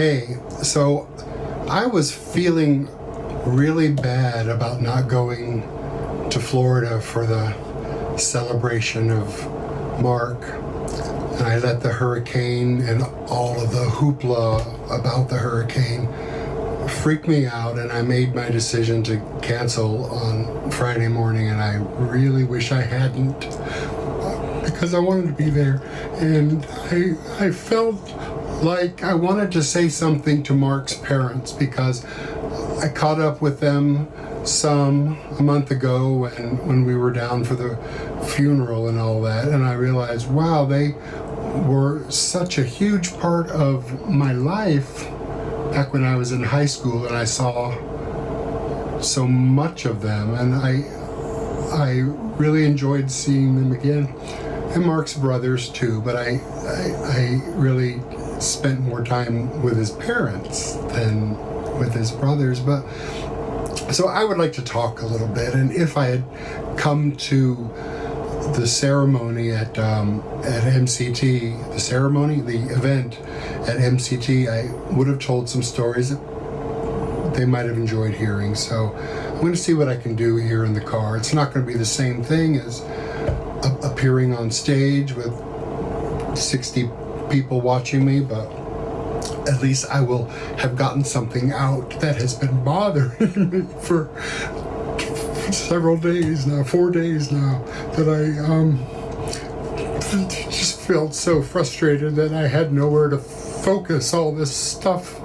Hey, so I was feeling really bad about not going to Florida for the celebration of Mark. And I let the hurricane and all of the hoopla about the hurricane freak me out, and I made my decision to cancel on Friday morning, and I really wish I hadn't, because I wanted to be there. And I felt like I wanted to say something to Mark's parents, because I caught up with them a month ago when we were down for the funeral and all that, and I realized, wow, they were such a huge part of my life back when I was in high school, and I saw so much of them, and I really enjoyed seeing them again, and Mark's brothers too, but I really spent more time with his parents than with his brothers. But so I would like to talk a little bit, and if I had come to the ceremony at MCT, the event at MCT, I would have told some stories that they might have enjoyed hearing. So I'm going to see what I can do here in the car. It's not going to be the same thing as appearing on stage with 60 people watching me, but at least I will have gotten something out that has been bothering me for several days now, 4 days now, that I just felt so frustrated that I had nowhere to focus all this stuff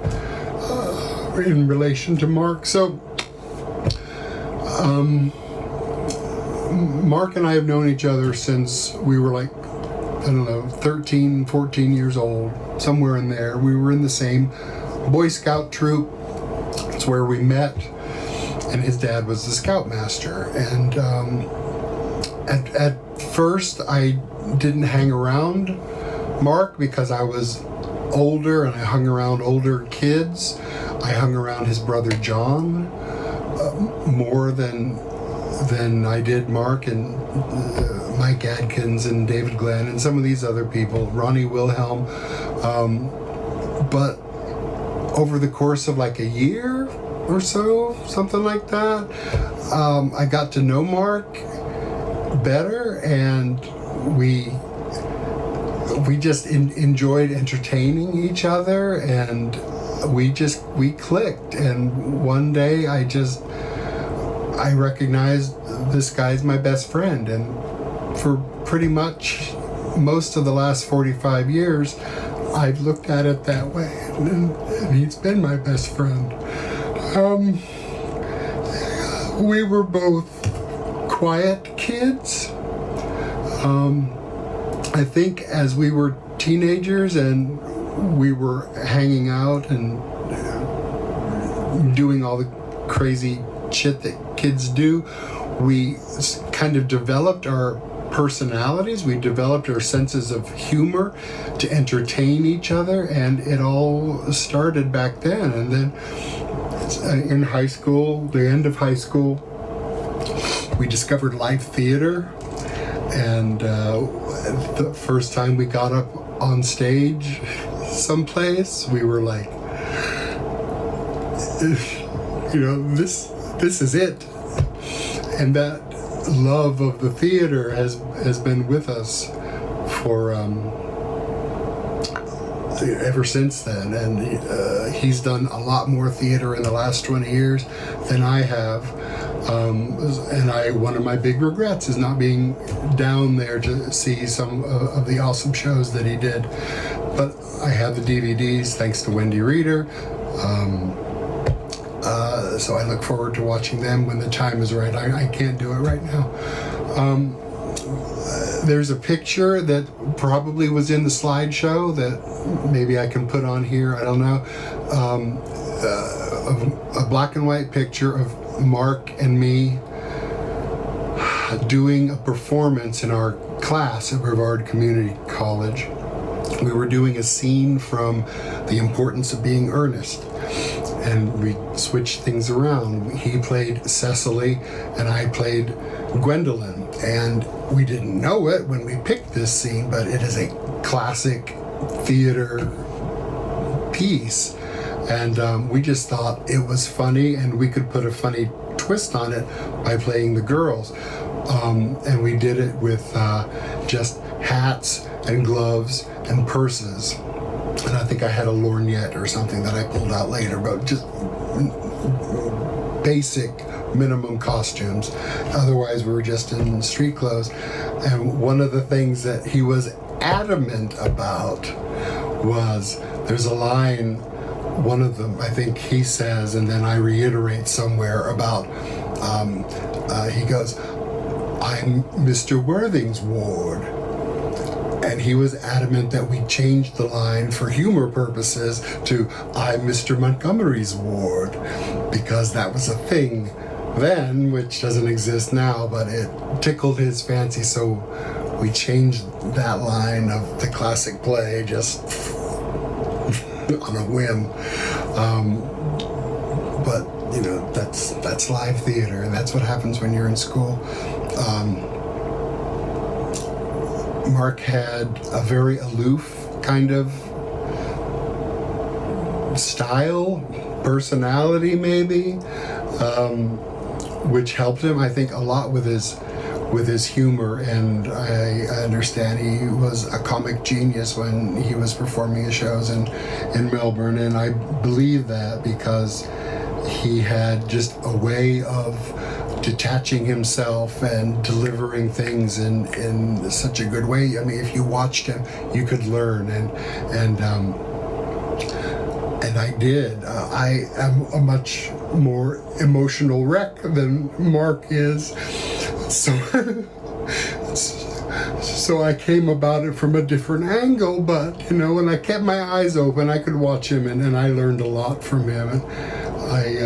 in relation to Mark. So Mark and I have known each other since we were like, I don't know, 13, 14 years old, somewhere in there. We were in the same Boy Scout troop. It's where we met, and his dad was the scoutmaster. And at first I didn't hang around Mark because I was older and I hung around older kids. I hung around his brother John more than I did Mark and Mike Adkins and David Glenn and some of these other people, Ronnie Wilhelm. But over the course of like a year or so, something like that, I got to know Mark better, and we just enjoyed entertaining each other, and we clicked. And one day I recognized this guy's my best friend, and for pretty much most of the last 45 years, I've looked at it that way, and he's been my best friend. We were both quiet kids. I think as we were teenagers and we were hanging out and doing all the crazy shit that kids do, we kind of developed our personalities, we developed our senses of humor to entertain each other, and it all started back then. And then in high school, the end of high school, we discovered live theater, and the first time we got up on stage someplace, we were like, this is it. And that love of the theater has been with us for ever since then. And he's done a lot more theater in the last 20 years than I have. And one of my big regrets is not being down there to see some of the awesome shows that he did. But I have the DVDs thanks to Wendy Reeder. So I look forward to watching them when the time is right. I can't do it right now. There's a picture that probably was in the slideshow that maybe I can put on here, I don't know. A black and white picture of Mark and me doing a performance in our class at Brevard Community College. We were doing a scene from The Importance of Being Earnest, and we switched things around. He played Cecily and I played Gwendolyn, and we didn't know it when we picked this scene, but it is a classic theater piece. And we just thought it was funny, and we could put a funny twist on it by playing the girls. And we did it with just hats and gloves and purses. And I think I had a lorgnette or something that I pulled out later, but just basic minimum costumes. Otherwise, we were just in street clothes. And one of the things that he was adamant about was, there's a line, one of them, I think he says, and then I reiterate somewhere about, he goes, "I'm Mr. Worthing's ward." And he was adamant that we changed the line for humor purposes to "I'm Mr. Montgomery's ward," because that was a thing then, which doesn't exist now, but it tickled his fancy, so we changed that line of the classic play just on a whim. But you know, that's live theater, and that's what happens when you're in school. Mark had a very aloof kind of style, personality maybe, which helped him, I think, a lot with his humor. And I understand he was a comic genius when he was performing his shows in Melbourne, and I believe that because he had just a way of detaching himself and delivering things in such a good way. I mean, if you watched him, you could learn, and I did. I am a much more emotional wreck than Mark is, so I came about it from a different angle. But you know, when I kept my eyes open, I could watch him, and I learned a lot from him, and I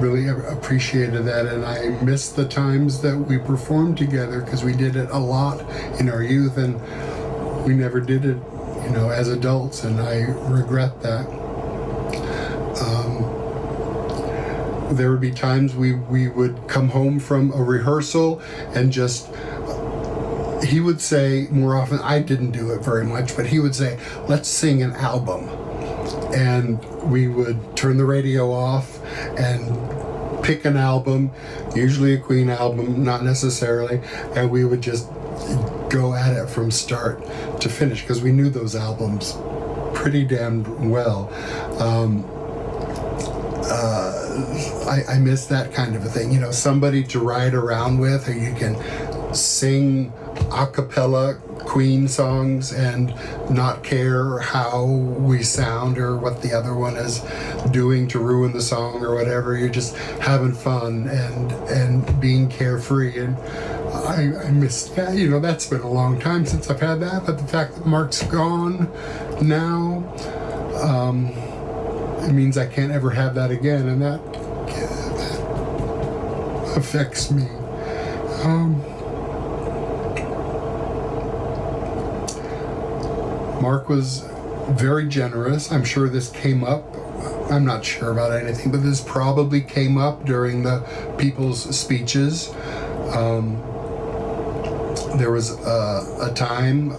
really appreciated that. And I miss the times that we performed together, because we did it a lot in our youth, and we never did it, you know, as adults, and I regret that. There would be times we would come home from a rehearsal and just, he would say more often, I didn't do it very much, but he would say, "Let's sing an album." And we would turn the radio off and pick an album, usually a Queen album, not necessarily, and we would just go at it from start to finish, because we knew those albums pretty damn well. I miss that kind of a thing, you know, somebody to ride around with, who you can sing a cappella Queen songs and not care how we sound or what the other one is doing to ruin the song or whatever. You're just having fun and being carefree, and I miss that. You know, that's been a long time since I've had that, but the fact that Mark's gone now, it means I can't ever have that again, and that affects me. Mark was very generous. I'm sure this came up. I'm not sure about anything, but this probably came up during the people's speeches. There was a time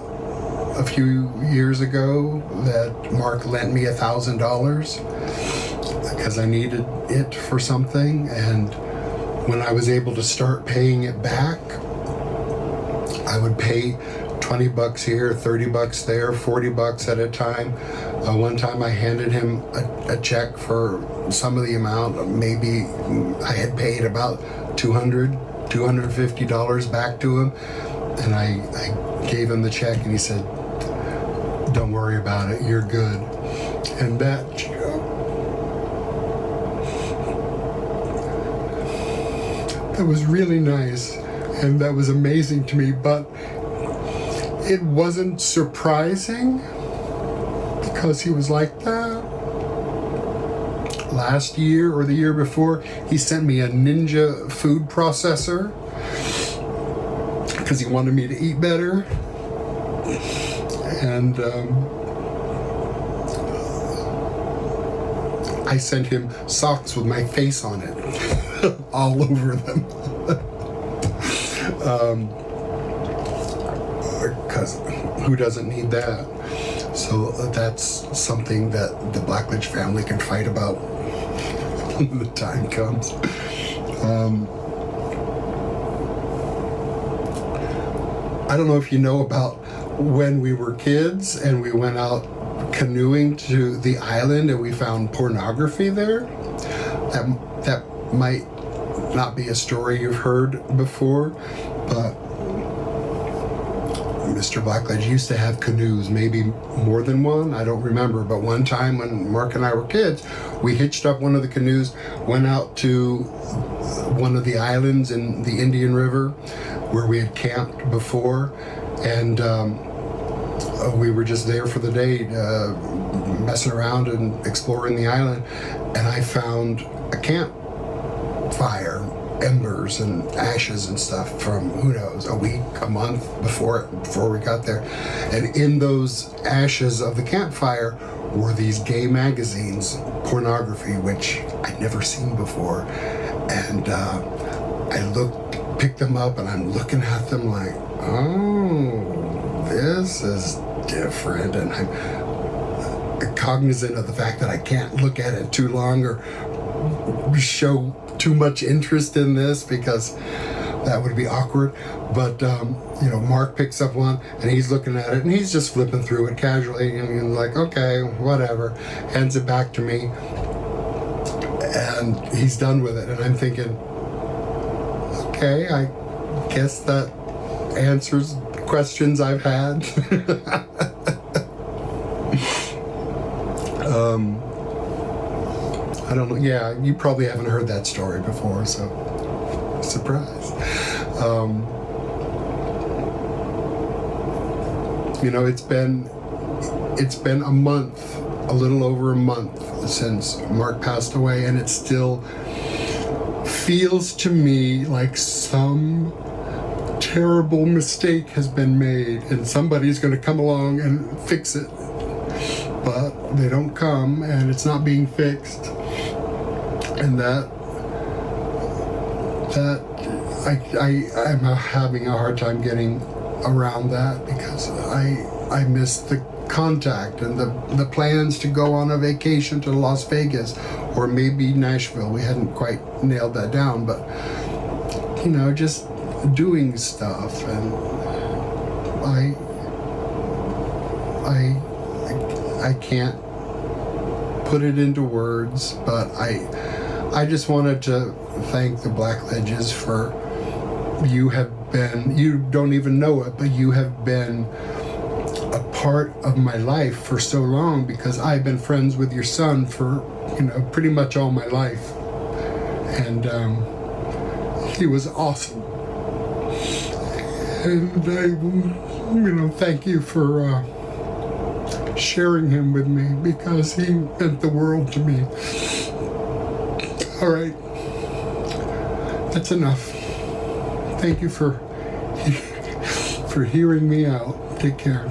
a few years ago that Mark lent me $1,000 because I needed it for something, and when I was able to start paying it back, I would pay $20 here, $30 there, $40 at a time. One time I handed him a check for some of the amount. Maybe I had paid about $250 back to him, and I gave him the check, and he said, "Don't worry about it, you're good." And that was really nice, and that was amazing to me, but it wasn't surprising because he was like that. Last year or the year before, he sent me a Ninja food processor because he wanted me to eat better. And I sent him socks with my face on it, all over them. Because who doesn't need that? So that's something that the Blackledge family can fight about when the time comes. I don't know if you know about when we were kids and we went out canoeing to the island and we found pornography there. That might not be a story you've heard before, but Mr. Blackledge used to have canoes, maybe more than one, I don't remember, but one time when Mark and I were kids, we hitched up one of the canoes, went out to one of the islands in the Indian River where we had camped before, and we were just there for the day, messing around and exploring the island, and I found a campfire, embers and ashes and stuff from, who knows, a week, a month before we got there. And in those ashes of the campfire were these gay magazines, pornography, which I'd never seen before. And I picked them up, and I'm looking at them like, oh, this is different. And I'm cognizant of the fact that I can't look at it too long or show too much interest in this because that would be awkward. But Mark picks up one and he's looking at it and he's just flipping through it casually and like, okay, whatever, hands it back to me, and he's done with it. And I'm thinking, okay, I guess that answers questions I've had. I don't know. Yeah, you probably haven't heard that story before, so surprise. It's been a month, a little over a month since Mark passed away, and it still feels to me like some terrible mistake has been made, and somebody's going to come along and fix it. But they don't come, and it's not being fixed. And I'm having a hard time getting around that because I miss the contact and the plans to go on a vacation to Las Vegas or maybe Nashville. We hadn't quite nailed that down, but just doing stuff. And I can't put it into words, but I just wanted to thank the Blackledges for, you don't even know it, but you have been a part of my life for so long, because I've been friends with your son for, pretty much all my life. And he was awesome. And I, thank you for sharing him with me, because he meant the world to me. All right, that's enough. Thank you for hearing me out. Take care.